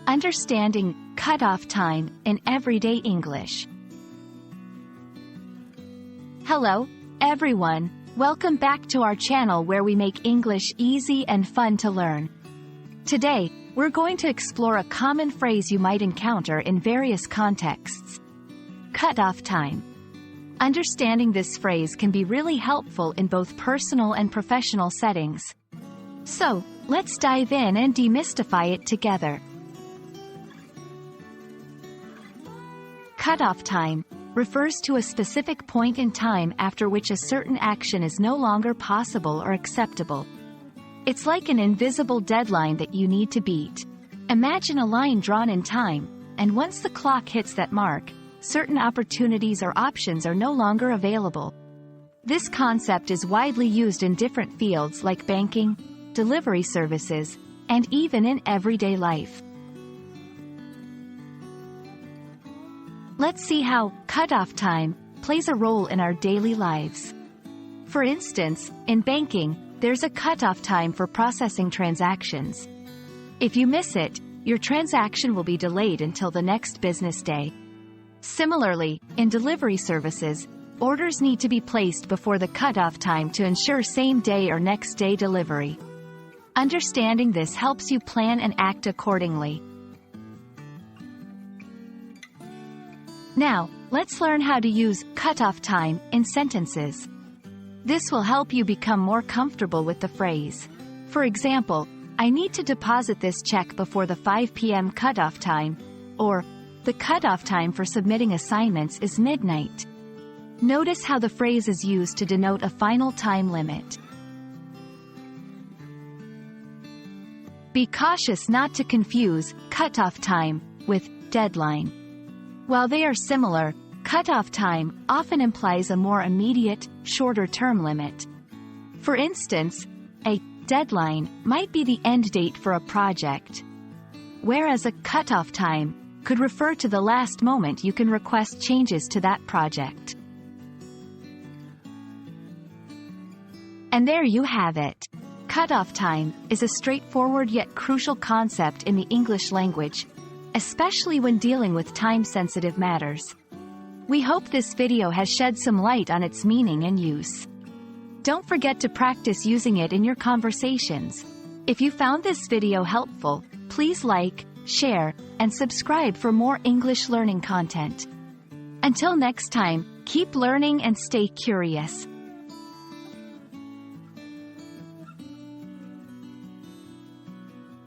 Understanding cutoff time in everyday English. Hello, everyone. Welcome back to our channel where we make English easy and fun to learn. Today, we're going to explore a common phrase you might encounter in various contexts. Cutoff time. Understanding this phrase can be really helpful in both personal and professional settings. So, let's dive in and demystify it together. Cutoff time refers to a specific point in time after which a certain action is no longer possible or acceptable. It's like an invisible deadline that you need to beat. Imagine a line drawn in time, and once the clock hits that mark, certain opportunities or options are no longer available. This concept is widely used in different fields like banking, delivery services, and even in everyday life. Let's see how cutoff time plays a role in our daily lives. For instance, in banking, there's a cutoff time for processing transactions. If you miss it, your transaction will be delayed until the next business day. Similarly, in delivery services, orders need to be placed before the cutoff time to ensure same-day or next-day delivery. Understanding this helps you plan and act accordingly. Now, let's learn how to use cutoff time in sentences. This will help you become more comfortable with the phrase. For example, I need to deposit this check before the 5 p.m. cutoff time, or the cutoff time for submitting assignments is midnight. Notice how the phrase is used to denote a final time limit. Be cautious not to confuse cutoff time with deadline. While they are similar, cutoff time often implies a more immediate, shorter-term limit. For instance, a deadline might be the end date for a project, whereas a cutoff time could refer to the last moment you can request changes to that project. And there you have it. Cutoff time is a straightforward yet crucial concept in the English language, especially when dealing with time-sensitive matters. We hope this video has shed some light on its meaning and use. Don't forget to practice using it in your conversations. If you found this video helpful, please like, share, and subscribe for more English learning content. Until next time, keep learning and stay curious.